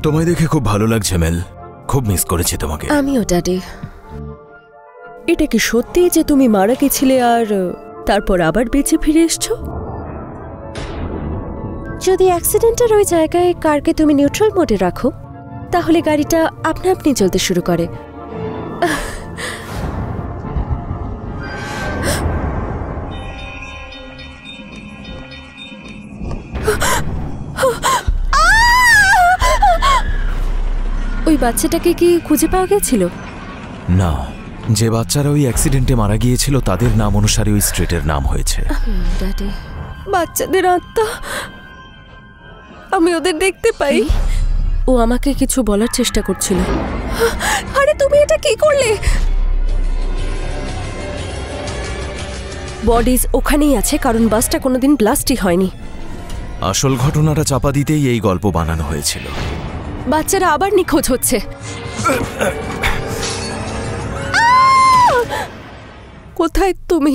তোমায় দেখে খুব ভালো লাগছে মেল, খুব মিস করেছি তোমাকে। আমিও ড্যাডি। এটা কি সত্যি যে তুমি মারা গেছিলে আর তারপর আবার বেঁচে ফিরে এসছো? যদি অ্যাক্সিডেন্টের ওই জায়গায় কারকে তুমি নিউট্রাল মোডে রাখো তাহলে গাড়িটা আপনা আপনি চলতে শুরু করে। ওই বাচ্চাটাকে কি খুঁজে পাওয়া গেছিল? না, যে বাচ্চারা ওই অ্যাক্সিডেন্টে মারা গিয়েছিল তাদের নাম অনুসারে ওই স্ট্রিটের নাম হয়েছে। বাচ্চাদের আত্মা, আমি ওদের দেখতে পাই। ও আমাকে কিছু বলার চেষ্টা করছিল। আরে তুমি এটা কি করলে? বডিজ ওখানেই আছে কারণ বাসটা কোনোদিন ব্লাস্টই হয়নি। আসল ঘটনাটা চাপা দিতেই এই গল্প বানানো হয়েছিল। বাচ্চারা আবার নিখোঁজ হচ্ছে। কোথায় তুমি?